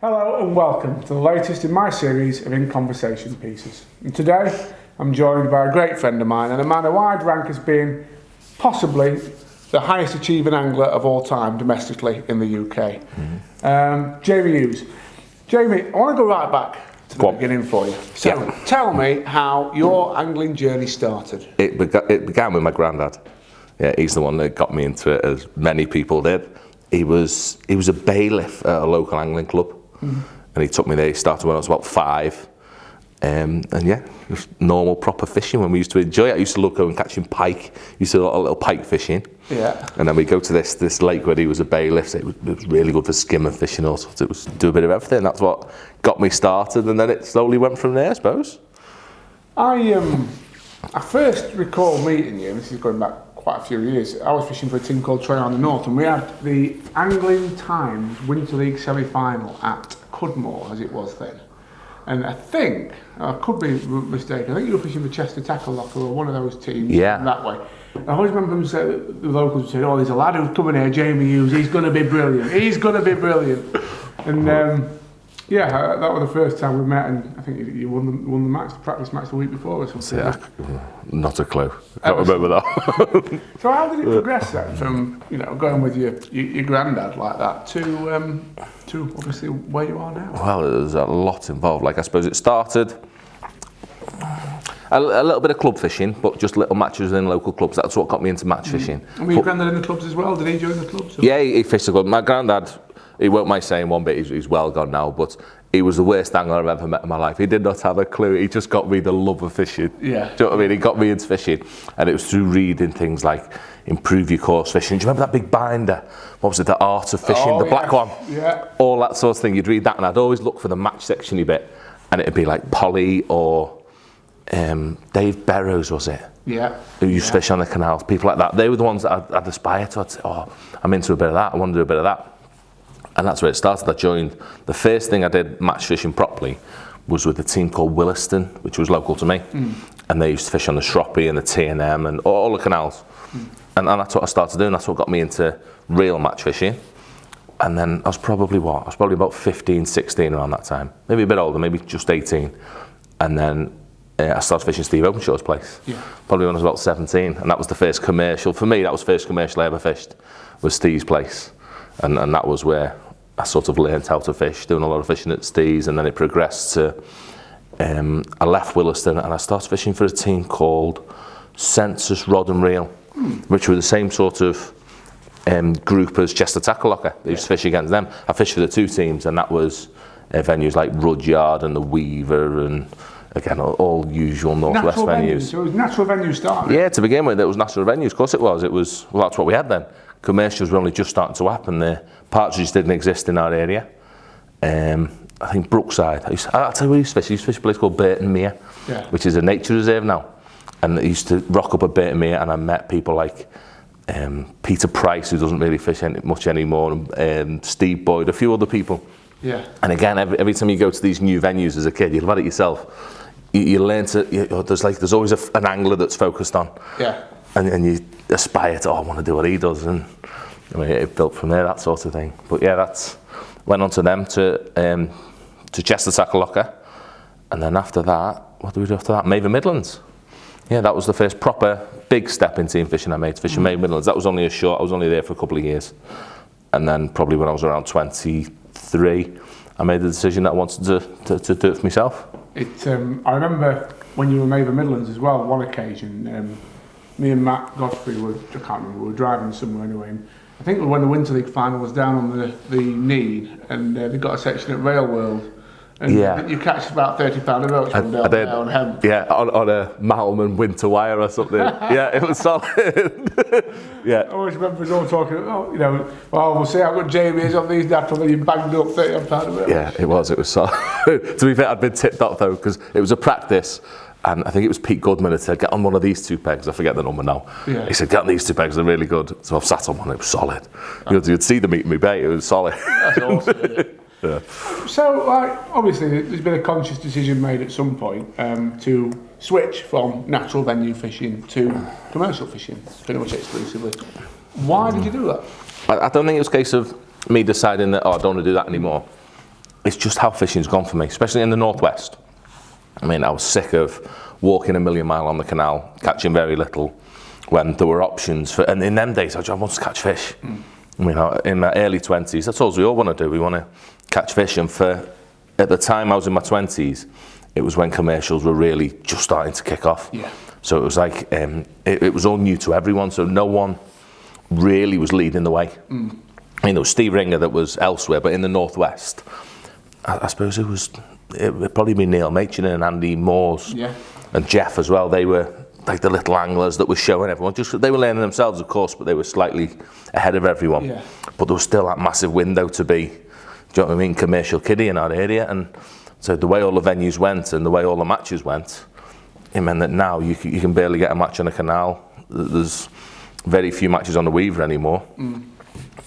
Hello and welcome to the latest in my series of In Conversation pieces. And today I'm joined by a great friend of mine and a man who I'd rank as being possibly the highest achieving angler of all time domestically in the UK. Gerry Hughes. Jamie, I want to go right back to the beginning for you. So tell me how your angling journey started. It began with my granddad. Yeah, he's the one that got me into it, as many people did. He was a bailiff at a local angling club. And he took me there. He started when I was about 5, and yeah, just normal proper fishing when we used to enjoy it. I used to love going catching pike. Used to do a little pike fishing. Yeah. And then we go to this lake where he was a bailiff. So it was really good for skimmer fishing. All sorts. It was do a bit of everything. That's what got me started, and then it slowly went from there, I suppose. I first recall meeting you. This is going back quite a few years. I was fishing for a team called Troy on the North, and we had the Angling Times Winter League semi-final at Cudmore, as it was then. And I think, I could be mistaken, I think you were fishing for Chester Tackle Locker or one of those teams that way. I always remember them saying, the locals saying, "Oh, there's a lad who's coming here, Jamie Hughes, he's going to be brilliant, he's going to be brilliant." And yeah, that was the first time we met, and I think you won the match, the practice match the week before or something. Yeah, not a clue. I can't remember that. So how did it progress then, from going with your granddad like that to obviously where you are now? Well, there's a lot involved. Like I suppose it started a little bit of club fishing, but just little matches in local clubs. That's what got me into match fishing. And were your granddad in the clubs as well? Did he join the clubs? Or? Yeah, he fished the club. My granddad, he won't mind saying one bit, he's well gone now, but he was the worst angler I've ever met in my life. He did not have a clue. He just got me the love of fishing. Yeah. Do you know what I mean? He got me into fishing, and it was through reading things like Improve Your Course Fishing. Do you remember that big binder? What was it? The Art of Fishing, the black one. Yeah. All that sort of thing. You'd read that, and I'd always look for the match section-y bit, and it'd be like Polly or Dave Burrows, was it? Yeah. Who used to fish on the canals, people like that. They were the ones that I'd aspire to. I'd say, oh, I'm into a bit of that. I want to do a bit of that. And that's where it started. I joined. The first thing I did match fishing properly was with a team called Williston, which was local to me. And they used to fish on the Shroppie and the T&M and all the canals. And that's what I started doing. That's what got me into real match fishing. And then I was probably about 15, 16 around that time. Maybe a bit older, maybe just 18. And then I started fishing Steve Openshaw's place. Yeah. Probably when I was about 17. And that was the first commercial. For me, that was the first commercial I ever fished, was Steve's place. And that was where I sort of learned how to fish, doing a lot of fishing at Steve's, and then it progressed to, I left Williston and I started fishing for a team called Census Rod and Reel, which were the same sort of group as Chester Tackle Locker. They used to fish against them. I fished for the two teams, and that was venues like Rudyard and the Weaver, and again, all usual Northwest venues. So it was natural venues starting? Yeah, to begin with, it was natural venues. Of course it was. Well, that's what we had then. Commercials were only just starting to happen there. Partridge didn't exist in our area. I think Brookside. I'll tell you where I used to fish. I used to fish a place called Burton Mere, which is a nature reserve now. And I used to rock up at Burton Mere, and I met people like Peter Price, who doesn't really fish much anymore, and Steve Boyd, a few other people. Yeah. And again, every time you go to these new venues as a kid, you'll have it yourself. You learn to. There's always an angler that's focused on. Yeah. And you aspire to, I want to do what he does, and I mean, it built from there, that sort of thing. But yeah, went on to them, to Chester Tackle Locker, and then after that, what did we do after that? Maven Midlands. Yeah, that was the first proper big step in team fishing I made, fishing Maven Midlands. That was only I was only there for a couple of years. And then probably when I was around 23, I made the decision that I wanted to do it for myself. I remember when you were Maven Midlands as well, one occasion, me and Matt Godfrey I can't remember, we were driving somewhere anyway, and I think when the Winter League final was down on the Need, and they got a section at Rail World, and you catch about £30 a roach from down there on Hem. Yeah, on a Malman winter wire or something. Yeah, it was solid. Yeah. I always remember us all talking, we'll see how good Jamie is on these natural, and you banged up £30 a roach. Yeah, it was solid. To be fair, I'd been tipped off though, because it was a practice. And I think it was Pete Goodman that said, get on one of these 2 pegs. I forget the number now. Yeah. He said, get on these 2 pegs, they're really good. So I've sat on one, it was solid. You'd see the meat in my bait, it was solid. That's awesome, isn't it? Yeah. So, obviously, there's been a conscious decision made at some point to switch from natural venue fishing to commercial fishing, pretty much exclusively. Why did you do that? I don't think it was a case of me deciding that, I don't want to do that anymore. it's just how fishing's gone for me, especially in the northwest. I mean, I was sick of walking a million mile on the canal, catching very little, when there were options for. And in them days, I wanted to catch fish. I mean, in my early 20s, that's all we all want to do. We want to catch fish. And at the time I was in my 20s, it was when commercials were really just starting to kick off. Yeah. So it was like it was all new to everyone. So no one really was leading the way. I mean, there was Steve Ringer that was elsewhere, but in the northwest, I suppose it would probably be Neil Machin and Andy Moores, and Jeff as well. They were like the little anglers that were showing everyone. They were learning themselves, of course, but they were slightly ahead of everyone. Yeah. But there was still that massive window to be, do you know what I mean, commercial kiddie in our area. And so the way all the venues went and the way all the matches went, it meant that now you can barely get a match on a canal. There's very few matches on the Weaver anymore.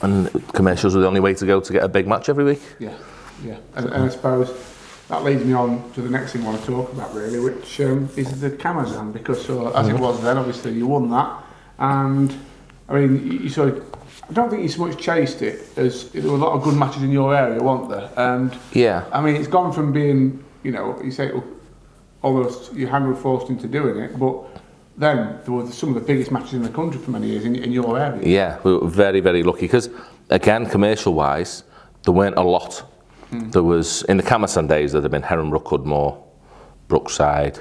And commercials are the only way to go to get a big match every week. Yeah. And I suppose that leads me on to the next thing I want to talk about, really, which is the Camazan, because as it was then, obviously you won that, and I mean, you sort of, I don't think you so much chased it as there were a lot of good matches in your area, weren't there? And yeah, I mean, it's gone from being, you know, you say almost your hand was forced into doing it, but then there were some of the biggest matches in the country for many years in your area. Yeah, we were very, very lucky because, again, commercial-wise, there weren't a lot. There was, in the Camazan days, there'd have been Heronbrook, Cudmore, Brookside.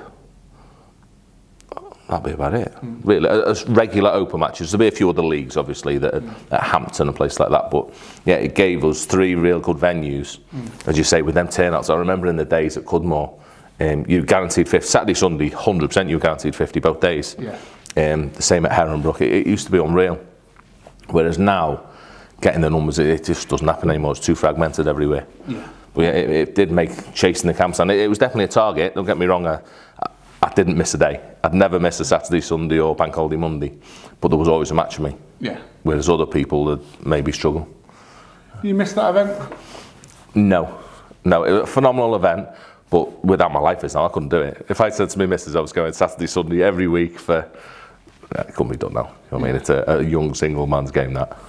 That'd be about it. Really, as regular open matches. There'd be a few other leagues, obviously, that at Hampton and places like that. But yeah, it gave us 3 real good venues, as you say, with them turnouts. I remember in the days at Cudmore, you guaranteed 50 Saturday, Sunday, 100%. You were guaranteed 50 both days. Yeah. The same at Heronbrook. It used to be unreal. Whereas now, getting the numbers, it just doesn't happen anymore. It's too fragmented everywhere. Yeah. But yeah, it did make chasing the Camazan. It was definitely a target. Don't get me wrong. I didn't miss a day. I'd never miss a Saturday, Sunday, or Bank Holiday Monday. But there was always a match for me. Yeah. Whereas other people would maybe struggle. You missed that event? No, it was a phenomenal event. But without my life, I couldn't do it. If I said to my missus I was going Saturday, Sunday every week it couldn't be done now. You know what I mean? It's a young single man's game, that.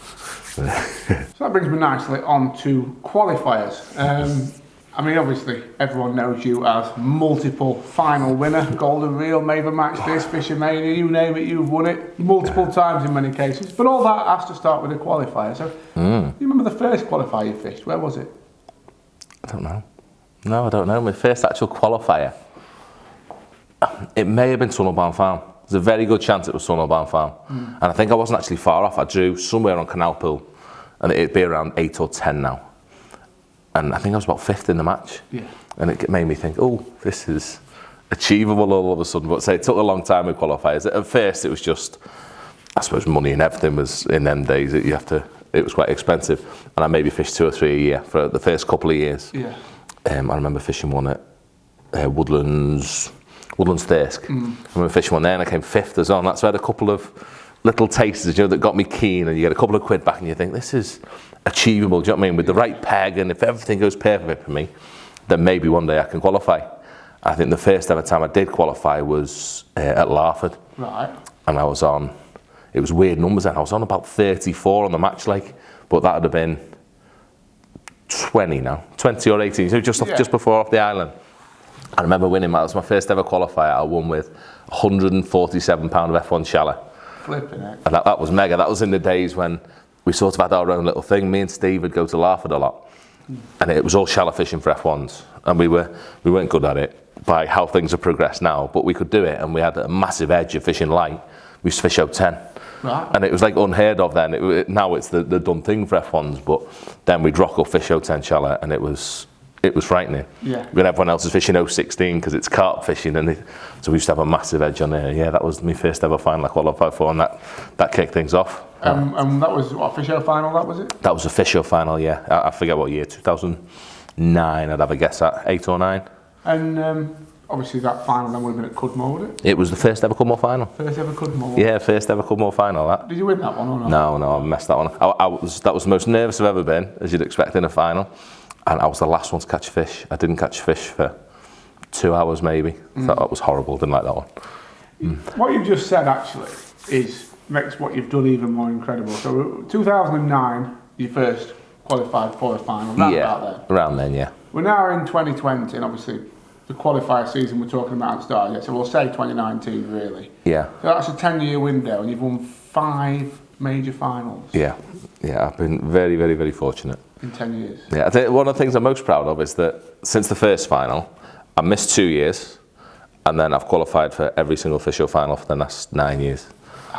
So that brings me nicely on to qualifiers. I mean, obviously, everyone knows you as multiple final winner, Golden Reel, Maven Match This, Fishermania, you name it, you've won it multiple times in many cases. But all that has to start with a qualifier. So, you remember the first qualifier you fished? Where was it? I don't know. No, I don't know. My first actual qualifier, it may have been Tunnelbarn Farm. There's a very good chance it was Tunnelbarn Farm. And I think I wasn't actually far off. I drew somewhere on Canal Pool, and it'd be around 8 or 10 now. And I think I was about 5th in the match. Yeah. And it made me think, oh, this is achievable all of a sudden. But say it took a long time with qualifiers. At first, it was just, I suppose, money and everything was in them days. It was quite expensive. And I maybe fished 2 or 3 a year for the first couple of years. Yeah. I remember fishing one at Woodlands Thirsk. I remember fishing one there and I came 5th as well. And that's where I had a couple of little tasters, that got me keen, and you get a couple of quid back and you think, this is achievable, do you know what I mean? With the right peg, and if everything goes perfect for me, then maybe one day I can qualify. I think the first ever time I did qualify was at Larford. Right. And I was on, it was weird numbers then, I was on about 34 on the match lake, but that would have been 20 or 18, so just before off the island. I remember winning that. It was my first ever qualifier. I won with £147 of F1 shallow. Flipping it. And that was mega. That was in the days when we sort of had our own little thing. Me and Steve would go to Larford a lot. And it was all shallow fishing for F1s. And we weren't good at it by how things have progressed now, but we could do it, and we had a massive edge of fishing light. We used to fish out 10. Right. And it was like unheard of then. Now it's the done thing for F1s, but then we'd rock up fish out 10 shallow, and it was frightening. Yeah. When everyone else is fishing 016 because it's carp fishing, and so we used to have a massive edge on there. Yeah, that was my first ever final I qualified for, and that kicked things off. And that was what, fish show final? That was it? That was a fish show final. Yeah, I forget what year. 2009. I'd have a guess at 8 or 9. And obviously that final then would have been at Cudmore, would it? It was the first ever Cudmore final. First ever Cudmore. Yeah, first ever Cudmore final. That. Did you win that one or not? No, I messed that one. That was the most nervous I've ever been, as you'd expect in a final. And I was the last one to catch fish. I didn't catch fish for 2 hours maybe. That was horrible. Didn't like that one. What you've just said actually makes what you've done even more incredible. So 2009, you first qualified for a final. Around then, yeah. we're now in 2020, and obviously the qualifier season we're talking about hasn't started yet, so we'll say 2019 really. Yeah. So that's a 10-year window, and you've won 5 major finals. Yeah, I've been very, very, very fortunate. In 10 years. Yeah, I think one of the things I'm most proud of is that since the first final, I missed 2 years, and then I've qualified for every single official final for the last 9 years.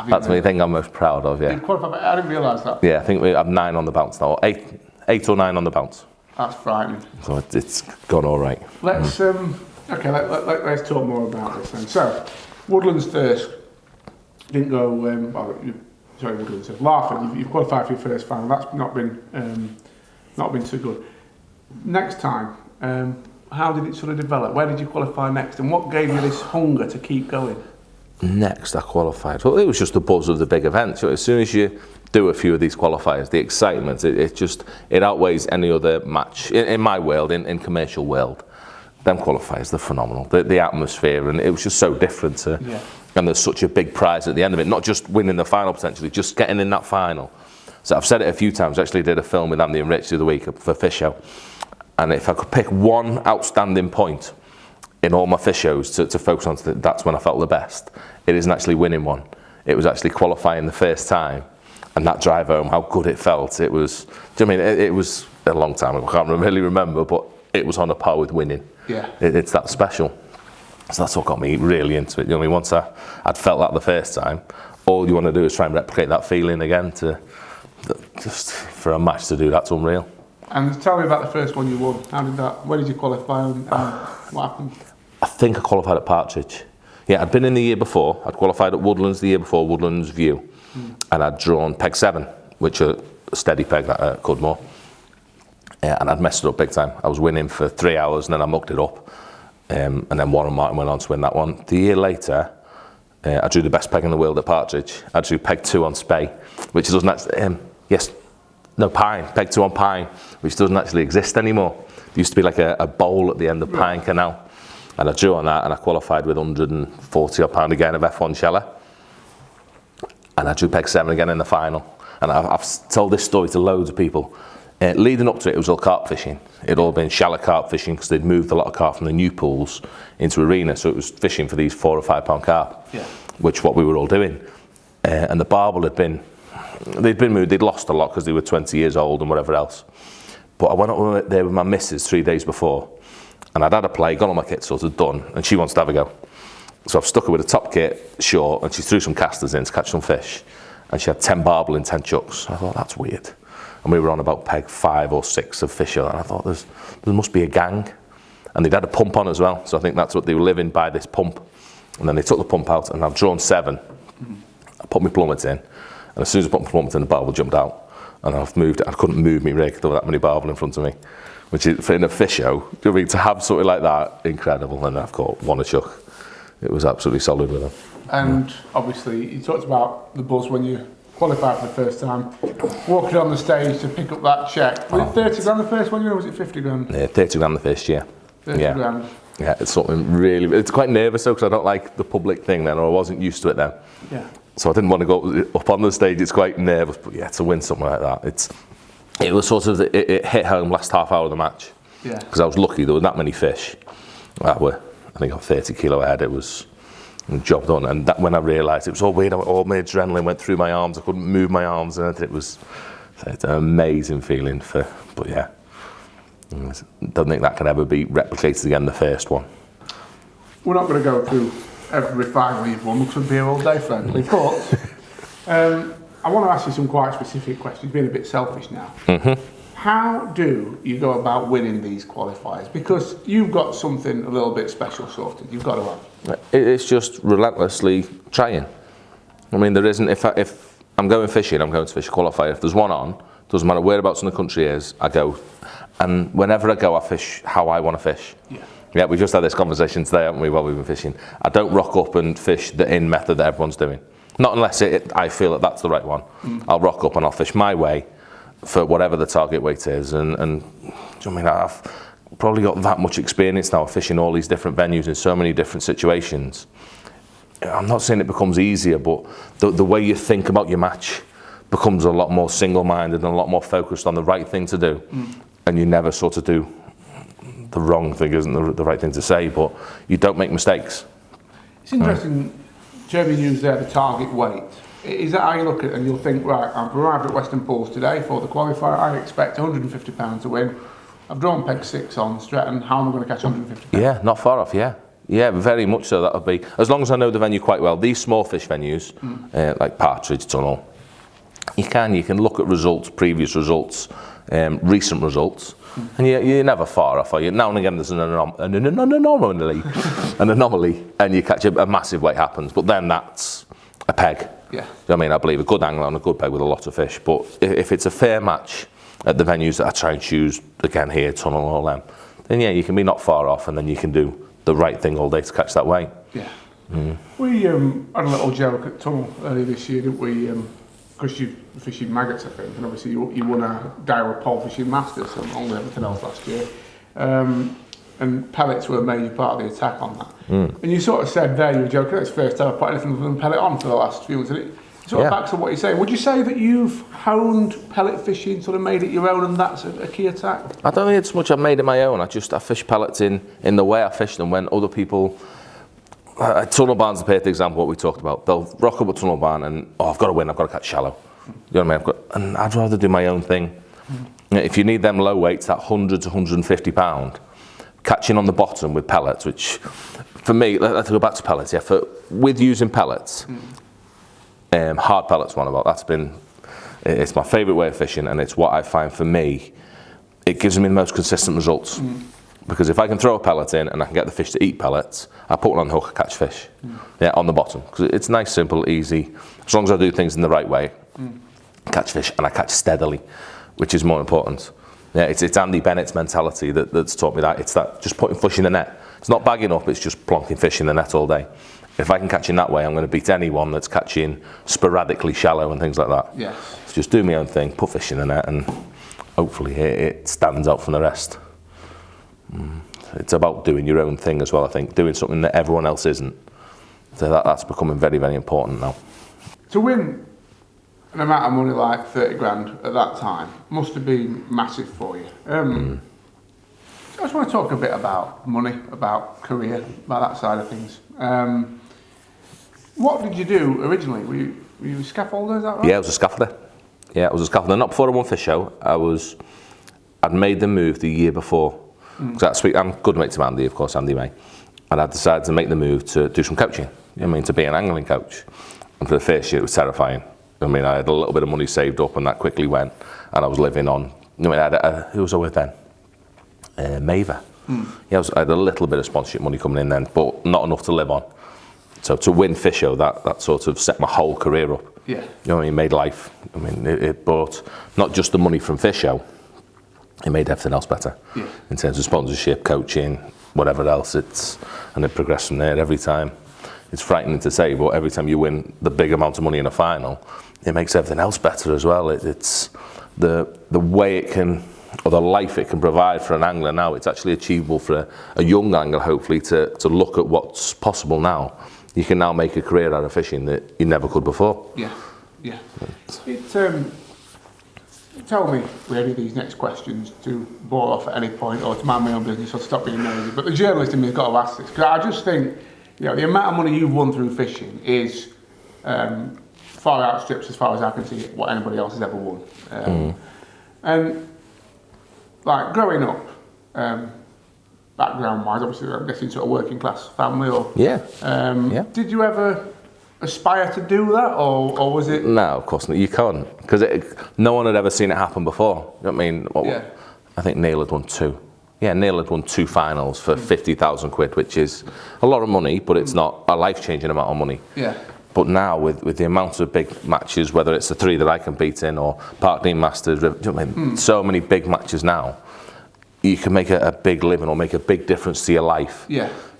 That's the thing I'm most proud of, yeah. You qualified, I didn't realise that. Yeah, I think we have 9 on the bounce now, 8 or 9 on the bounce. That's frightening. So it's gone all right. Let's let's talk more about this then. So, Woodlands first didn't go. Woodlands. Larford, you've qualified for your first final. That's not been too good. Next time, how did it sort of develop? Where did you qualify next, and what gave you this hunger to keep going? Next, I qualified. Well, it was just the buzz of the big event. So as soon as you do a few of these qualifiers, the excitement, it outweighs any other match in my world, in commercial world. Them qualifiers, they're phenomenal. The atmosphere, and it was just so different. And there's such a big prize at the end of it, not just winning the final potentially, just getting in that final. So I've said it a few times. I actually did a film with Andy and Rich the other week for Fish Show. And if I could pick one outstanding point in all my fish shows to focus on, that's when I felt the best. It isn't actually winning one. It was actually qualifying the first time, and that drive home, how good it felt. It was, do you know what I mean? It was a long time ago, I can't really remember, but it was on a par with winning. Yeah. It's that special. So that's what got me really into it. You know what I mean? Once I'd felt that the first time, all you want to do is try and replicate that feeling again. Just for a match to do, that's unreal. And tell me about the first one you won. How did that? Where did you qualify, and what happened? I think I qualified at Partridge. Yeah, I'd been in the year before. I'd qualified at Woodlands the year before, Woodlands View, and I'd drawn peg 7, which are a steady peg at Cudmore. And I'd messed it up big time. I was winning for 3 hours, and then I mucked it up. And then Warren Martin went on to win that one. The year later, I drew the best peg in the world at Partridge. I drew peg 2 on Spey, which doesn't actually, Pine, peg 2 on Pine, which doesn't actually exist anymore. There used to be like a bowl at the end of Pine Canal. And I drew on that, and I qualified with 140 odd pound again of F1 Sheller. And I drew peg 7 again in the final. And I've told this story to loads of people. Leading up to it, it was all carp fishing. It'd all been shallow carp fishing because they'd moved a lot of carp from the new pools into arena, so it was fishing for these 4 or 5 pound carp, which what we were all doing. And the barbel they'd been moved, they'd lost a lot because they were 20 years old and whatever else. But I went up there with my missus 3 days before, and I'd had a play, got all my kit sort of done, and she wants to have a go. So I've stuck her with a top kit, short, and she threw some casters in to catch some fish, and she had 10 barbel and 10 chucks. I thought, that's weird. And we were on about peg 5 or 6 of fish, and I thought there must be a gang. And they'd had a pump on as well, so I think that's what they were living by, this pump. And then they took the pump out, and I've drawn 7. I put my plummet in, and as soon as I put my plummet in, the barbel jumped out. And I've moved it. I couldn't move me rig, there were that many barbel in front of me. Which is, in a fish show, do you know what I mean? To have something like that, incredible. And I've caught 1 a chuck. It was absolutely solid with them. And obviously, you talked about the buzz when you qualified for the first time, walking on the stage to pick up that check. Was it 30 grand the first one year, or was it 50 grand? Yeah, 30 grand the first year. 30 grand. Yeah, it's something really, it's quite nervous though, because I don't like the public thing then, or I wasn't used to it then. Yeah. So I didn't want to go up on the stage, it's quite nervous, but yeah, to win something like that, it was sort of, it hit home last half hour of the match. Yeah. Because I was lucky, there were that many fish that were, I think I'm 30 kilo ahead, it was job done. And that, when I realised, it was all weird, all my adrenaline went through my arms, I couldn't move my arms, and it's an amazing feeling but yeah, I don't think that can ever be replicated again, the first one. We're not going to go through every final you've won, because we'd be here all day, frankly, but I want to ask you some quite specific questions, being a bit selfish now. How do you go about winning these qualifiers? Because you've got something a little bit special sorted, you've got to have. It's just relentlessly trying. I mean, there isn't, if I'm going fishing, I'm going to fish a qualifier. If there's one on, doesn't matter whereabouts in the country is, I go. And whenever I go, I fish how I want to fish. Yeah, we just had this conversation today, haven't we, while we've been fishing. I don't rock up and fish the in method that everyone's doing. Not unless I feel that that's the right one. I'll rock up and I'll fish my way for whatever the target weight is. And do you know what I mean? I've probably got that much experience now of fishing all these different venues in so many different situations. I'm not saying it becomes easier, but the way you think about your match becomes a lot more single-minded and a lot more focused on the right thing to do. And you never sort of do the wrong thing, isn't the right thing to say, but you don't make mistakes. It's interesting, Gerry used there the target weight. Is that how you look at it and you'll think, right, I've arrived at Weston Pools today for the qualifier, I expect £150 to win. I've drawn peg 6 on Stretton, how am I going to catch £150? Yeah, not far off, yeah. Yeah, very much so. That would be, as long as I know the venue quite well. These small fish venues, like Partridge Tunnel, you can look at results, previous results, recent results, and you're never far off, are you? Now and again there's an anomaly, and you catch a massive weight happens, but then that's a peg. Yeah. You know what I mean? I believe a good angler on a good peg with a lot of fish, but if it's a fair match at the venues that I try and choose, again here, Tunnel, all them, then yeah, you can be not far off, and then you can do the right thing all day to catch that weight. Yeah. We had a little joke at Tunnel earlier this year, didn't we? Because you fishing maggots, I think, and obviously you won a Daiwa pole fishing masters along with everything else last year. And pellets were a major part of the attack on that. And you sort of said there, you were joking, it's the first time I've put anything other than pellet on for the last few months. And it sort of backs up what you're saying. Would you say that you've honed pellet fishing, sort of made it your own, and that's a key attack? I don't think it's much I've made it my own. I fish pellets in the way I fish them when other people... Tunnel barn's the perfect example of what we talked about. They'll rock up a tunnel barn and, I've got to win, I've got to catch shallow. You know what I mean? And I'd rather do my own thing. If you need them low weights, that 100 to 150 pound, catching on the bottom with pellets, which for me, let's go back to pellets, with using pellets, hard pellets one about, it's my favourite way of fishing, and it's what I find for me, it gives me the most consistent results. Because if I can throw a pellet in and I can get the fish to eat pellets, I put one on the hook, I catch fish. On the bottom. Because it's nice, simple, easy. As long as I do things in the right way, catch fish, and I catch steadily, which is more important. Yeah, it's Andy Bennett's mentality that's taught me that. It's that just putting fish in the net. It's not bagging up, it's just plonking fish in the net all day. If I can catch in that way, I'm going to beat anyone that's catching sporadically shallow and things like that. Yes. So just do my own thing, put fish in the net, and hopefully it stands out from the rest. It's about doing your own thing as well, I think, doing something that everyone else isn't. So that's becoming very, very important now. To win an amount of money like 30 grand at that time must have been massive for you. I just want to talk a bit about money, about career, about that side of things. What did you do originally? Were you a scaffolder, is that right? Yeah, I was a scaffolder. Not before I won Fish Show. I'd made the move the year before. I'm good mates with Andy, of course, Andy May. And I decided to make the move to do some coaching. To be an angling coach. And for the first year, it was terrifying. I had a little bit of money saved up, and that quickly went. And I was living on. Who was I with then? Maver. I had a little bit of sponsorship money coming in then, but not enough to live on. So to win Fish Show, that sort of set my whole career up. Yeah. Made life. It brought not just the money from Fish Show. It made everything else better in terms of sponsorship, coaching, whatever else. And it progressed from there every time. It's frightening to say, but every time you win the big amount of money in a final, it makes everything else better as well. It's the way it can, or the life it can provide for an angler now. It's actually achievable for a young angler, hopefully, to look at what's possible now. You can now make a career out of fishing that you never could before. Yeah. Tell me with any of these next questions to bore off at any point, or to mind my own business, or stop being nosy. But the journalist in me has got to ask this, because I just think, the amount of money you've won through fishing is far outstrips, as far as I can see, what anybody else has ever won. And like growing up, background-wise, obviously I'm guessing sort of working class family, or did you ever aspire to do that, or was it? No, of course not. You can't, because no one had ever seen it happen before. You know what I mean? I think Neil had won 2. Yeah, Neil had won 2 finals for 50,000 quid, which is a lot of money, but it's not a life-changing amount of money. Yeah. But now, with the amount of big matches, whether it's the 3 that I compete in, or Parkdean Masters, so many big matches now, you can make a big living or make a big difference to your life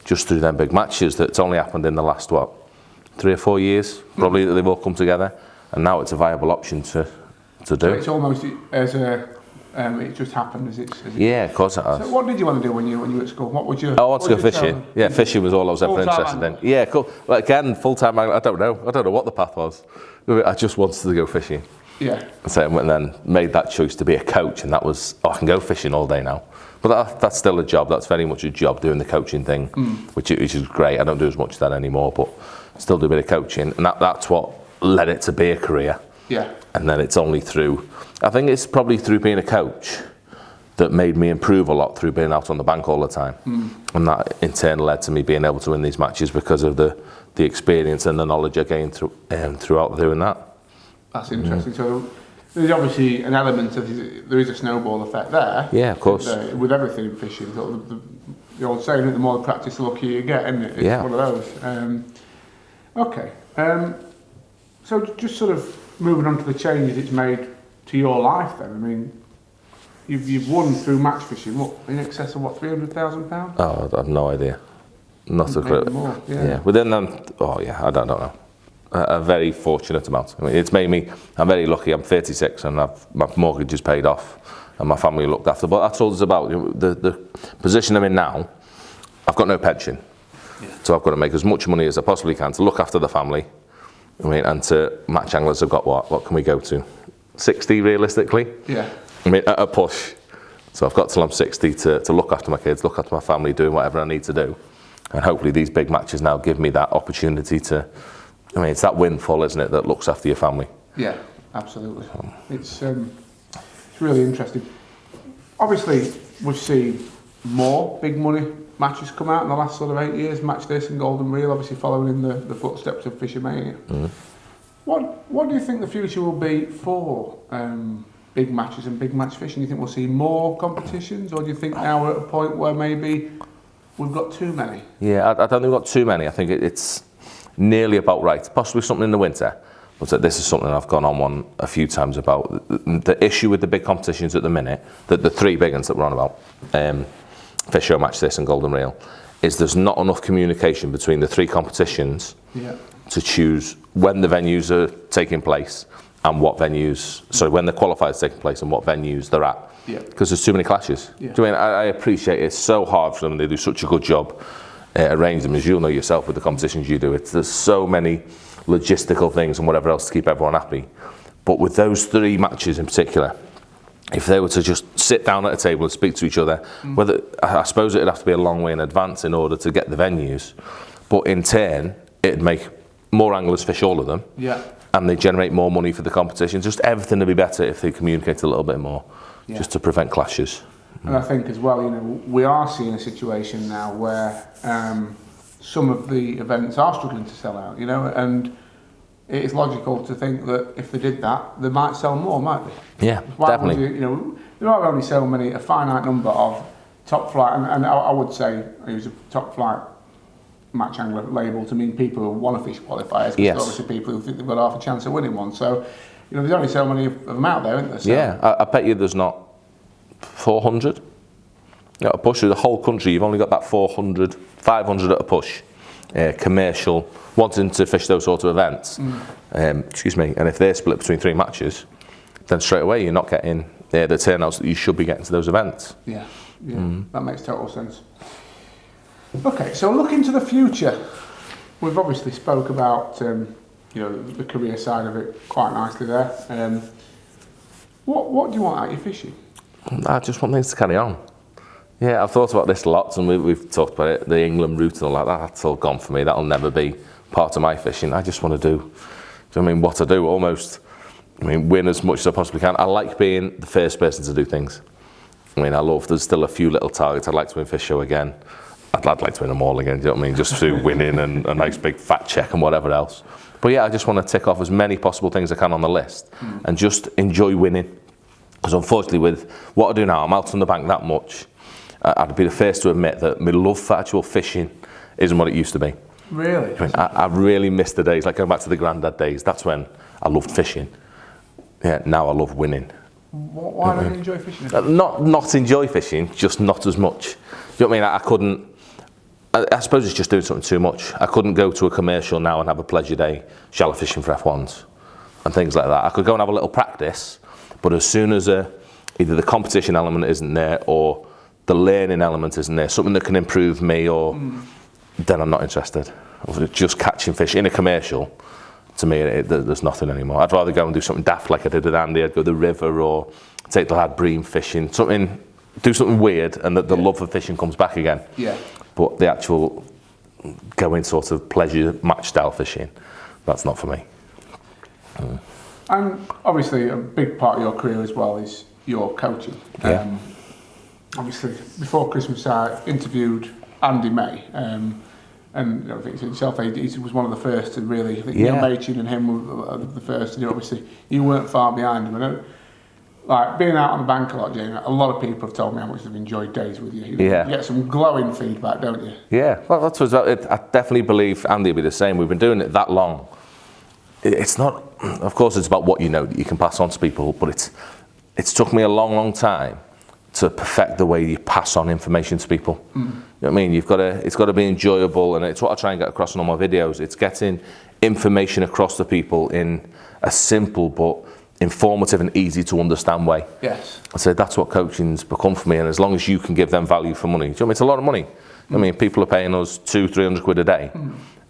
just through them big matches. That's only happened in the last, 3 or 4 years, probably, that they've all come together, and now it's a viable option to do. So it's almost as it just happened as it's. Yeah, of course it has. So what did you want to do when you were at school? What would you? I want to go fishing. Yeah, fishing was all I was ever interested in. Yeah, cool. Well, again, full-time angler, I don't know what the path was. I just wanted to go fishing. Yeah. So and then made that choice to be a coach, and that was, I can go fishing all day now. But that's still a job. That's very much a job, doing the coaching thing, which is great. I don't do as much of that anymore, but still do a bit of coaching. And that's what led it to be a career. Yeah. And then it's only through, I think it's probably through being a coach that made me improve a lot through being out on the bank all the time. And that in turn led to me being able to win these matches because of the experience and the knowledge I gained throughout doing that. That's interesting. So there's obviously an element of, there is a snowball effect there. Yeah, of course. With everything in fishing. The old saying, the more practice, the luckier you get, isn't it? It's one of those. Okay. So just sort of moving on to the changes it's made to your life then. I mean, you've won through match fishing, what, in excess of what, £300,000? Oh, I have no idea. Not a clue. More, yeah. Within them, I don't know. A very fortunate amount. I mean, it's made me, I'm very lucky. I'm 36 and my mortgage is paid off and my family looked after. But that's all it's about. The position I'm in now, I've got no pension. So I've got to make as much money as I possibly can to look after the family. I mean, and to match anglers, I've got what can we go to? 60 realistically? Yeah. I mean, at a push. So I've got till I'm 60 to look after my kids, look after my family, doing whatever I need to do. And hopefully these big matches now give me that opportunity to, I mean, it's that windfall, isn't it, that looks after your family. Yeah, absolutely. It's really interesting. Obviously, we've seen more big money matches come out in the last sort of 8 years, Match This and Golden Reel, obviously following in the footsteps of Fishermania. What do you think the future will be for big matches and big match fishing? Do you think we'll see more competitions, or do you think now we're at a point where maybe we've got too many? Yeah, I don't think we've got too many. I think it's nearly about right. Possibly something in the winter, but this is something I've gone on one a few times about. The issue with the big competitions at the minute, the three big ones that we're on about, Fish Show, Match This and Golden Reel, is there's not enough communication between the three competitions to choose when the venues are taking place and what venues, when the qualifiers are taking place and what venues they're at. Because there's too many clashes. Do you know what I mean? I appreciate it's so hard for them and they do such a good job arranging them, as you'll know yourself with the competitions you do. There's so many logistical things and whatever else to keep everyone happy. But with those three matches in particular, if they were to just sit down at a table and speak to each other, whether I suppose it'd have to be a long way in advance in order to get the venues, but in turn it'd make more anglers fish all of them, and they generate more money for the competition. Just everything would be better if they communicate a little bit more, just to prevent clashes. And I think as well, we are seeing a situation now where some of the events are struggling to sell out, and it is logical to think that if they did that, they might sell more, might they? Yeah, definitely. There are only so many, a finite number of top flight, and I would say use a top flight match angler label to mean people who want to fish qualifiers, because obviously people who think they've got half a chance of winning one. So, there's only so many of them out there, isn't there? So, yeah, I bet you there's not 400. A push through the whole country, you've only got about 400, 500 at a push. Commercial, wanting to fish those sort of events. And if they're split between three matches, then straight away you're not getting the turnouts that you should be getting to those events. That makes total sense. Okay, so looking to the future, we've obviously spoke about the career side of it quite nicely there. What do you want out of your fishing? I just want things to carry on. Yeah, I've thought about this a lot, and we've talked about it, the England route and all that. That's all gone for me. That'll never be part of my fishing. I just want to do what I do, almost, win as much as I possibly can. I like being the first person to do things. There's still a few little targets. I'd like to win Fish Show again. I'd like to win them all again, do you know what I mean? Just through winning and a nice big fat check and whatever else. But yeah, I just want to tick off as many possible things I can on the list and just enjoy winning. Because unfortunately with what I do now, I'm out on the bank that much. I'd be the first to admit that my love for actual fishing isn't what it used to be. Really? I really miss the days, like going back to the granddad days. That's when I loved fishing. Yeah, now I love winning. Why don't you enjoy fishing? Not enjoy fishing, just not as much. Do you know what I mean? I couldn't. I suppose it's just doing something too much. I couldn't go to a commercial now and have a pleasure day shallow fishing for F1s and things like that. I could go and have a little practice, but as soon as either the competition element isn't there or the learning element isn't there, something that can improve me, or then I'm not interested. Just catching fish in a commercial, to me, there's nothing anymore. I'd rather go and do something daft like I did with Andy. I'd go to the river or take the lad bream fishing, something do something weird and that the love for fishing comes back again. Yeah. But the actual going sort of pleasure match style fishing, that's not for me. And obviously a big part of your career as well is your coaching. Yeah. Obviously before Christmas I interviewed Andy May, and I think himself, he was one of the first to really, I think Neil Machin and him were the first to do. Obviously you weren't far behind him. I know, like being out on the bank a lot, Jamie, a lot of people have told me how much they've enjoyed days with you. You get some glowing feedback, don't you? Yeah, well, that's what I definitely believe Andy will be the same. We've been doing it that long. It's not, of course, it's about what you know that you can pass on to people, but it's took me a long time to perfect the way you pass on information to people. You know what I mean? It's got to be enjoyable, and it's what I try and get across in all my videos. It's getting information across to people in a simple but informative and easy to understand way. Yes. I say that's what coaching's become for me, and as long as you can give them value for money, do you know what I mean? It's a lot of money. I mean, people are paying us 200-300 quid a day.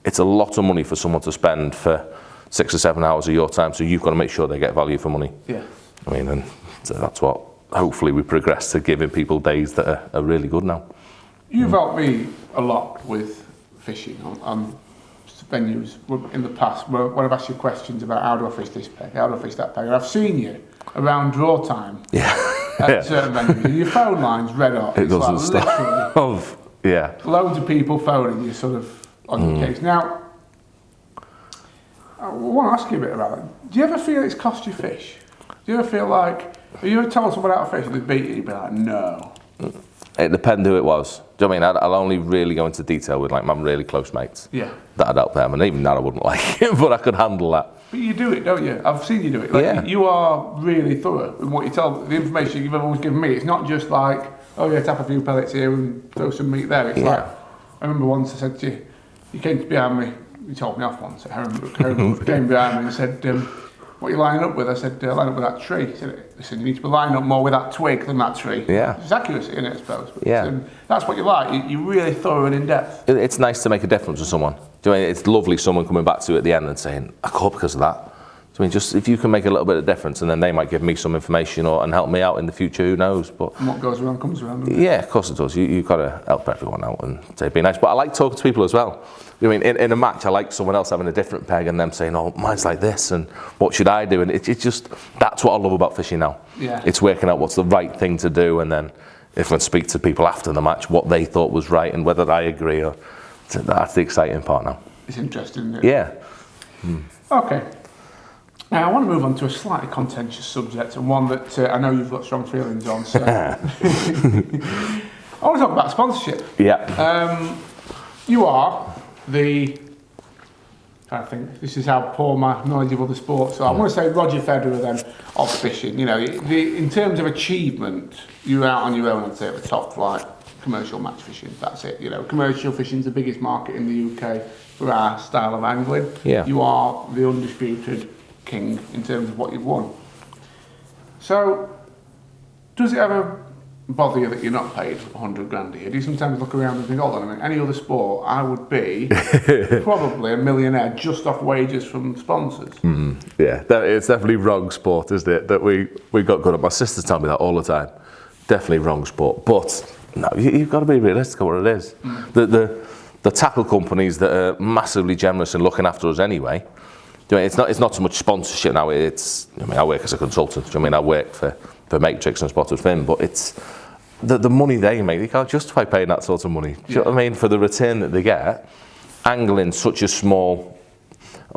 It's a lot of money for someone to spend for 6 or 7 hours of your time, so you've got to make sure they get value for money. Yeah. I mean, and so that's what hopefully we progress to, giving people days that are really good now. You've helped me a lot with fishing on venues in the past where I've asked you questions about how do I fish this peg, how do I fish that peg, and I've seen you around draw time at certain venues, and your phone line's red hot. It doesn't stop. Loads of people phoning you sort of on your case. Now, I want to ask you a bit about that. Do you ever feel it's cost you fish? Do you ever feel like, have you ever told someone out of fish and they beat you, you'd be like, no? It depends who it was. Do you know what I mean? I'll only really go into detail with like my really close mates. Yeah. That I'd help them, and even that I wouldn't like it, but I could handle that. But you do it, don't you? I've seen you do it. Like, you are really thorough in what you tell, the information you've always given me. It's not just like, oh yeah, tap a few pellets here and throw some meat there. It's like, I remember once I said to you, you came behind me, you told me off once, Herring came behind me and said, what are you lining up with? I said, line up with that tree. He said, listen, you need to be lining up more with that twig than that tree. Yeah. It's accuracy in it, I suppose. But yeah. That's what you like. You're really thorough and in-depth. It's nice to make a difference to someone. Do you know, it's lovely someone coming back to you at the end and saying, I caught because of that. I mean, just if you can make a little bit of difference, and then they might give me some information and help me out in the future, who knows? But and what goes around comes around, doesn't it? Yeah, of course it does. You've got to help everyone out and say, be nice. But I like talking to people as well. I mean, in a match, I like someone else having a different peg and them saying, oh, mine's like this, and what should I do? And it's just, that's what I love about fishing now. Yeah. It's working out what's the right thing to do, and then if I speak to people after the match, what they thought was right and whether I agree. Or that's the exciting part now. It's interesting, isn't it? Yeah. Okay. Now, I want to move on to a slightly contentious subject, and one that I know you've got strong feelings on. So I want to talk about sponsorship. Yeah. You are I think this is how poor my knowledge of other sports are. I want to say Roger Federer then of fishing. You know, in terms of achievement, you're out on your own, I'd say, at the top flight. Commercial match fishing, that's it. You know, commercial fishing's the biggest market in the UK for our style of angling. Yeah. You are the undisputed king in terms of what you've won. So, does it ever bother you that you're not paid 100 grand a year? Do you sometimes look around and think, hold on a minute, any other sport, I would be probably a millionaire just off wages from sponsors? Yeah, it's definitely wrong sport, isn't it? That we got good at. My sisters tell me that all the time. Definitely wrong sport. But no, you've got to be realistic about what it is. The tackle companies that are massively generous in looking after us anyway. It's not so much sponsorship now. I work as a consultant. I work for Matrix and Spotted Fin, but it's the money they make. They can't justify paying that sort of money. Do you know what I mean? For the return that they get, angling such a small,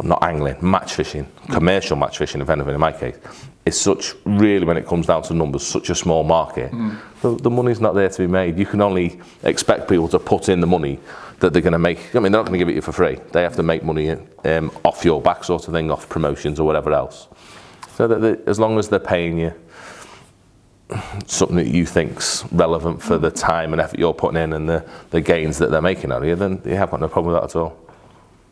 not angling, match fishing, commercial match fishing, if anything in my case, is such, really when it comes down to numbers, such a small market. The money's not there to be made. You can only expect people to put in the money that they're going to make. I mean, they're not going to give it you for free. They have to make money off your back sort of thing, off promotions or whatever else. So that as long as they're paying you something that you think's relevant for the time and effort you're putting in and the gains that they're making out of you, then you have got no problem with that at all.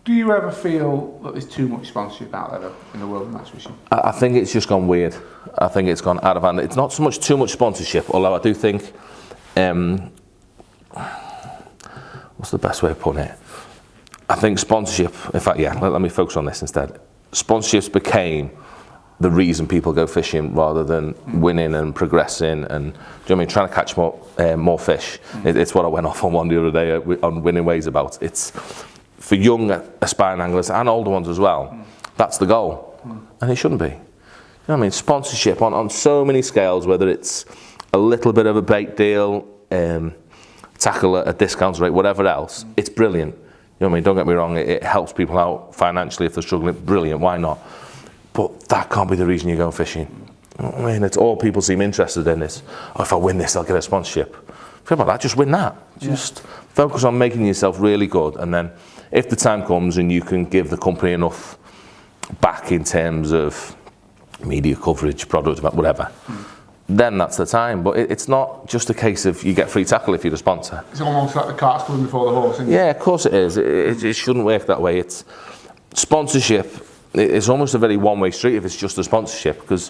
Do you ever feel that there's too much sponsorship out there in the world of match fishing? I think it's just gone weird. I think it's gone out of hand. It's not so much too much sponsorship, although I do think, what's the best way of putting it? I think sponsorship, in fact, let me focus on this instead. Sponsorships became the reason people go fishing rather than winning and progressing and, do you know what I mean, trying to catch more fish. It's what I went off on one the other day on Winning Ways about. It's for young aspiring anglers and older ones as well. That's the goal, and it shouldn't be. You know what I mean? Sponsorship on so many scales, whether it's a little bit of a bait deal, tackle at a discount rate, whatever else, it's brilliant. You know what I mean? Don't get me wrong, it helps people out financially if they're struggling. Brilliant, why not? But that can't be the reason you're going fishing. You know what I mean? It's all people seem interested in this. Oh, if I win this, I'll get a sponsorship. Forget about that, just win that. Just focus on making yourself really good, and then if the time comes and you can give the company enough back in terms of media coverage, product, whatever, then that's the time. But it's not just a case of you get free tackle if you're a sponsor. It's almost like the cart's coming before the horse, isn't it? Yeah, of course it is. It shouldn't work that way. It's sponsorship. It's almost a very one-way street if it's just a sponsorship, because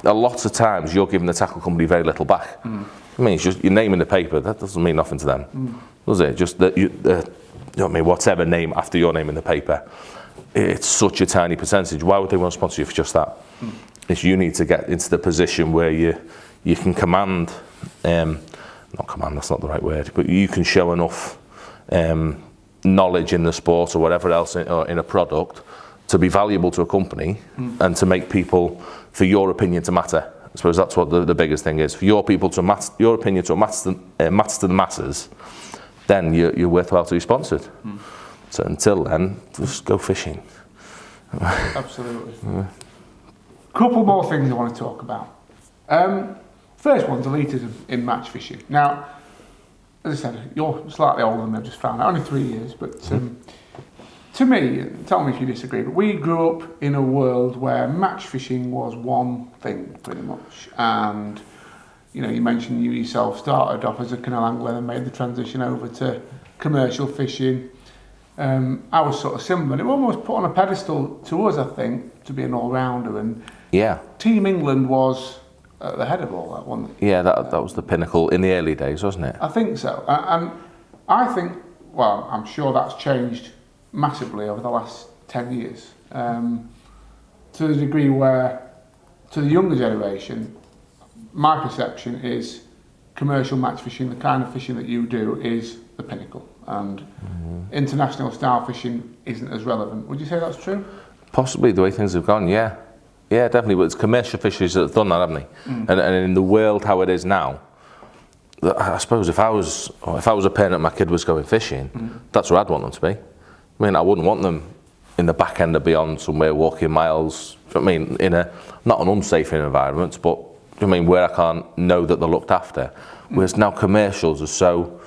a lot of times you're giving the tackle company very little back. I mean, it's just your name in the paper. That doesn't mean nothing to them, does it? Just that you know what I mean, whatever name after your name in the paper. It's such a tiny percentage. Why would they want to sponsor you for just that? It's you need to get into the position where you can command, not command, that's not the right word, but you can show enough knowledge in the sport or whatever else in a product to be valuable to a company and to make people, for your opinion to matter. I suppose that's what the biggest thing is. For your opinion to matter to the masses, then you're worthwhile to be sponsored. So until then, just go fishing. Absolutely. Couple more things I want to talk about. First one's elitism in match fishing. Now, as I said, you're slightly older than me, I've just found out, only 3 years, but to me, tell me if you disagree, but we grew up in a world where match fishing was one thing, pretty much. And, you know, you mentioned you yourself started off as a canal angler and made the transition over to commercial fishing. I was sort of similar. It was almost put on a pedestal to us, I think, to be an all-rounder. And Team England was at the head of all that, wasn't it? Yeah, that was the pinnacle in the early days, wasn't it? I think so. And I think, well, I'm sure that's changed massively over the last 10 years, to the degree where, to the younger generation, my perception is commercial match fishing, the kind of fishing that you do, is the pinnacle, and international style fishing isn't as relevant. Would you say that's true? Possibly, the way things have gone, yeah. Yeah, definitely, but it's commercial fishers that have done that, haven't they? And in the world how it is now, I suppose if I was a parent and my kid was going fishing, that's where I'd want them to be. I mean, I wouldn't want them in the back end of beyond somewhere walking miles, I mean, in a, not an unsafe environment, but I mean, where I can't know that they're looked after. Whereas now commercials are so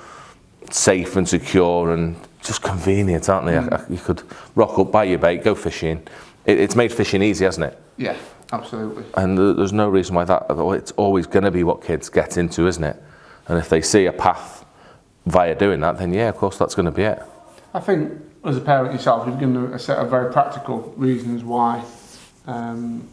safe and secure and just convenient, aren't they? You could rock up, buy your bait, go fishing. It's made fishing easy, hasn't it? Yeah, absolutely. And there's no reason why it's always going to be what kids get into, isn't it? And if they see a path via doing that, then yeah, of course, that's going to be it. I think, as a parent yourself, you've given a set of very practical reasons why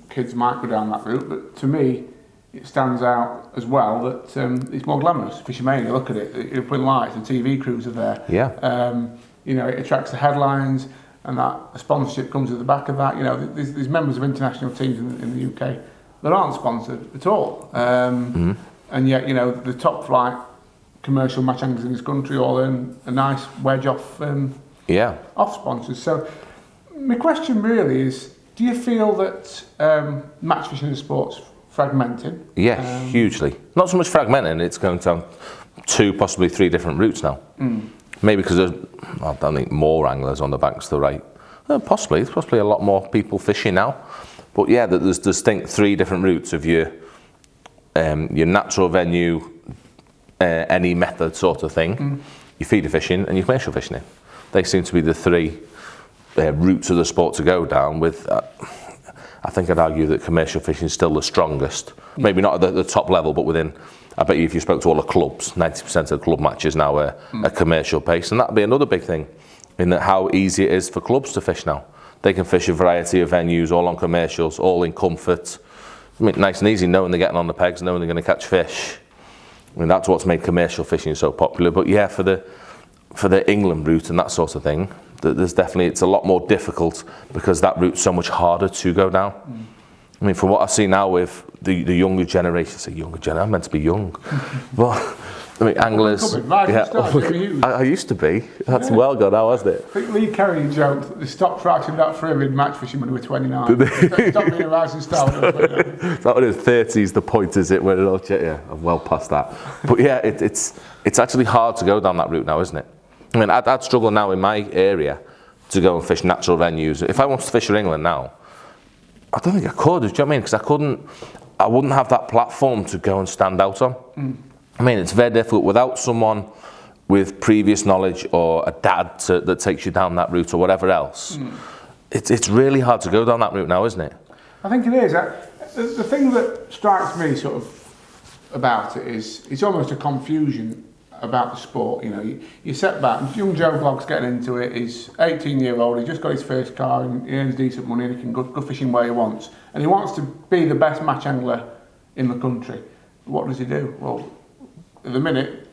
kids might go down that route, but to me, it stands out as well that it's more glamorous. Fishermania, look at it, you're putting lights, the TV crews are there. Yeah. You know, it attracts the headlines, and that sponsorship comes at the back of that. You know, there's members of international teams in the UK that aren't sponsored at all. And yet, you know, the top flight commercial match anglers in this country all earn a nice wedge off off sponsors. So my question really is, do you feel that match fishing in sports fragmented? Yeah, hugely. Not so much fragmented, it's going down 2, possibly 3 different routes now. Maybe because there's, I don't think, more anglers on the banks to the right. Possibly, there's possibly a lot more people fishing now. But yeah, there's distinct 3 different routes of your natural venue, any method sort of thing, your feeder fishing and your commercial fishing. They seem to be the 3 routes of the sport to go down with. I think I'd argue that commercial fishing is still the strongest. Maybe not at the top level, but within, I bet you if you spoke to all the clubs, 90% of the club matches now are a commercial pace, and that'd be another big thing in that how easy it is for clubs to fish now. They can fish a variety of venues, all on commercials, all in comfort. I mean, nice and easy, knowing they're getting on the pegs, knowing they're going to catch fish. I mean, that's what's made commercial fishing so popular. But yeah, for the England route and that sort of thing, there's definitely, it's a lot more difficult because that route's so much harder to go down. I mean, from what I see now with the younger generation, I say younger generation, I'm meant to be young, but I mean, anglers. I used to be. That's well gone now, hasn't it? I think Lee Carey joked that they stopped writing that for him in match fishing when he was 29. They stopped being a rising star. That was his 30s, the point is it? When it all, yeah, I'm well past that. But yeah, it's actually hard to go down that route now, isn't it? I mean, I'd struggle now in my area to go and fish natural venues. If I wanted to fish for England now, I don't think I could. Do you know what I mean? Because I wouldn't have that platform to go and stand out on. I mean, it's very difficult without someone with previous knowledge or a dad that takes you down that route or whatever else. It's really hard to go down that route now, isn't it? I think it is. The thing that strikes me sort of about it is it's almost a confusion about the sport. You know, you set back, young Joe Blogg's getting into it, he's 18-year-old, he just got his first car and he earns decent money and he can go fishing where he wants. And he wants to be the best match angler in the country. What does he do? Well, at the minute,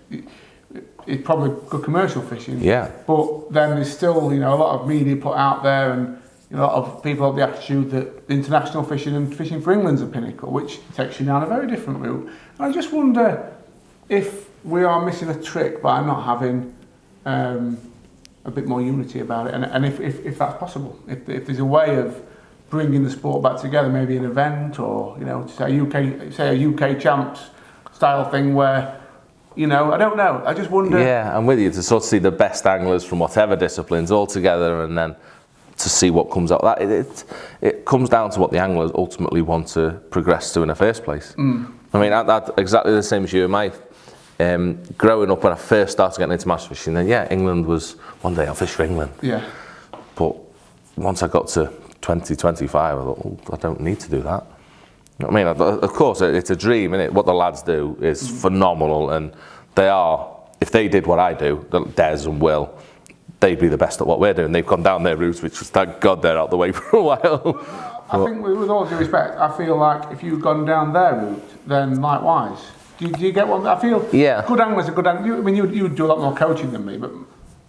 it's probably good commercial fishing. Yeah. But then there's still, you know, a lot of media put out there, and you know, a lot of people have the attitude that international fishing and fishing for England's a pinnacle, which takes you down a very different route. And I just wonder if we are missing a trick by not having a bit more unity about it, and if that's possible, if there's a way of bringing the sport back together, maybe an event, or you know, say a UK champs style thing where. You know, I don't know. I just wonder. Yeah, I'm with you, to sort of see the best anglers from whatever disciplines all together, and then to see what comes out of that. It comes down to what the anglers ultimately want to progress to in the first place. I mean, that's exactly the same as you and my growing up when I first started getting into match fishing. Then yeah, England was one day I'll fish for England. Yeah. But once I got to 2025, I thought, oh, I don't need to do that. I mean, of course, it's a dream, isn't it? What the lads do is phenomenal, and they are, if they did what I do, Des and Will, they'd be the best at what we're doing. They've gone down their routes, which is, thank God, they're out the way for a while. I think, with all due respect, I feel like if you've gone down their route, then likewise. Do you get what I feel? Yeah. Good anglers are good anglers. I mean, you do a lot more coaching than me, but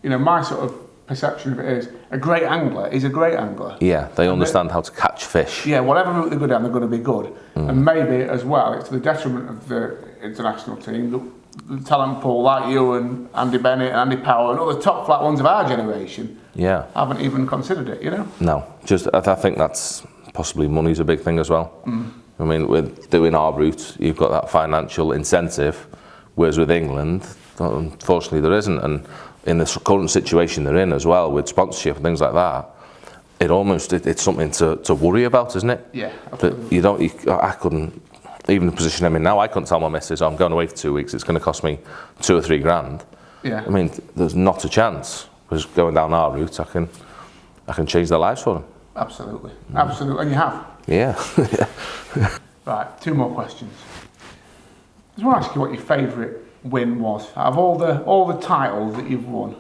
you know, my sort of perception of it is a great angler is a great angler. Yeah, they understand how to catch fish. Yeah, whatever route they go down, they're going to be good. And maybe as well, it's to the detriment of the international team, the talent pool like you and Andy Bennett and Andy Power and all the top flat ones of our generation. Yeah, haven't even considered it. You know. No, just I think that's possibly money's a big thing as well. I mean, with doing our route, you've got that financial incentive, whereas with England, unfortunately, there isn't. And in the current situation they're in as well, with sponsorship and things like that, it's something to worry about, isn't it? Yeah, absolutely. I couldn't, even the position I'm in now, I couldn't tell my missus, I'm going away for 2 weeks, it's going to cost me 2 or 3 grand. Yeah. I mean, there's not a chance. Just going down our route, I can change their lives for them. Absolutely, absolutely, and you have. Yeah. Right, 2 more questions. I just want to ask you what your favourite win was out of all the titles that you've won.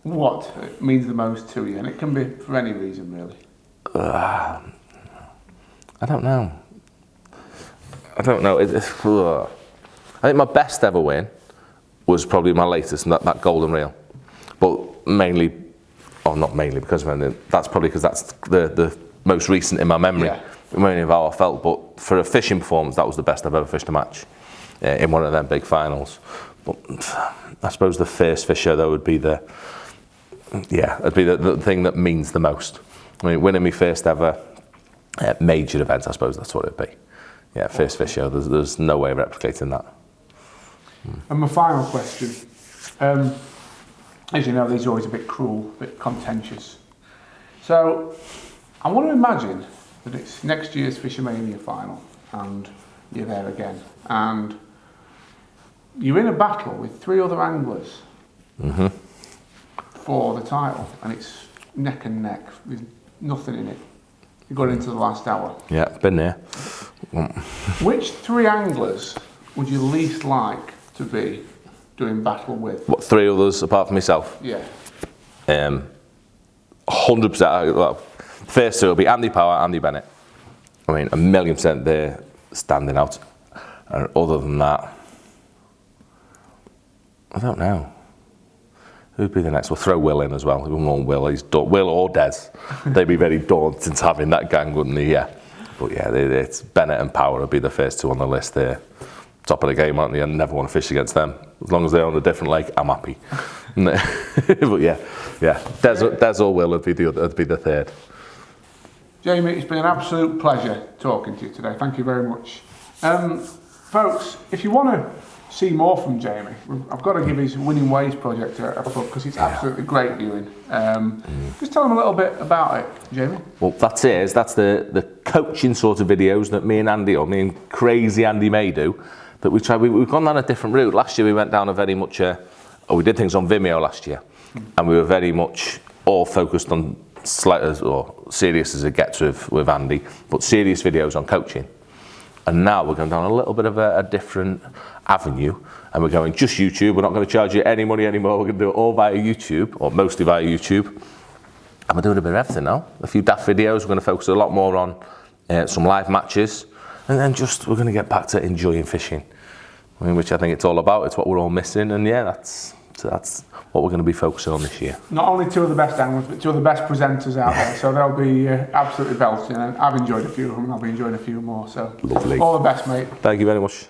What means the most to you, and it can be for any reason really. I don't know. I think my best ever win was probably my latest, and that golden reel. But mainly, or not mainly because that's probably because that's the most recent in my memory. Yeah. Mainly of how I felt, but for a fishing performance, that was the best I've ever fished a match. In one of them big finals. But I suppose the first fisher though would be it'd be the thing that means the most. I mean, winning my first ever major event, I suppose that's what it'd be. Yeah, first fisher, there's no way of replicating that. And my final question, as you know, these are always a bit cruel, a bit contentious. So I want to imagine that it's next year's Fishermania final and you're there again, and you're in a battle with 3 other anglers for the title, and it's neck and neck. There's nothing in it. You're going into the last hour. Yeah, been there. Which 3 anglers would you least like to be doing battle with? What, 3 others apart from myself? Yeah. 100%. Well, first 2 will be Andy Power, Andy Bennett. I mean, 1,000,000% they're standing out. And other than that, I don't know. Who'd be the next? We'll throw Will in as well. We want Will. Will or Des. They'd be very daunting to having that gang, wouldn't they? Yeah. But yeah, it's Bennett and Power would be the first two on the list there. Top of the game, aren't they? And never want to fish against them. As long as they're on a different lake, I'm happy. But yeah, Des or Will would be the third. Jamie, it's been an absolute pleasure talking to you today. Thank you very much. Folks, if you want to see more from Jamie, I've got to give his Winning Ways project a plug because it's absolutely great viewing. Just tell them a little bit about it, Jamie. Well, that's the coaching sort of videos that me and Andy, or me and crazy Andy May do, that we try. We've gone down a different route. Last year we went down a very much, we did things on Vimeo last year, and we were very much all focused on slight or serious as it gets with Andy, but serious videos on coaching. And now we're going down a little bit of a different avenue, and we're going just YouTube. We're not going to charge you any money anymore. We're going to do it all via YouTube, or mostly via YouTube. And we're doing a bit of everything now. A few daft videos. We're going to focus a lot more on some live matches, and then we're going to get back to enjoying fishing, which I think it's all about. It's what we're all missing, and yeah, that's what we're going to be focusing on this year. Not only two of the best anglers, but two of the best presenters out there. So they'll be absolutely belting. And I've enjoyed a few of them, and I'll be enjoying a few more. So lovely. All the best, mate. Thank you very much.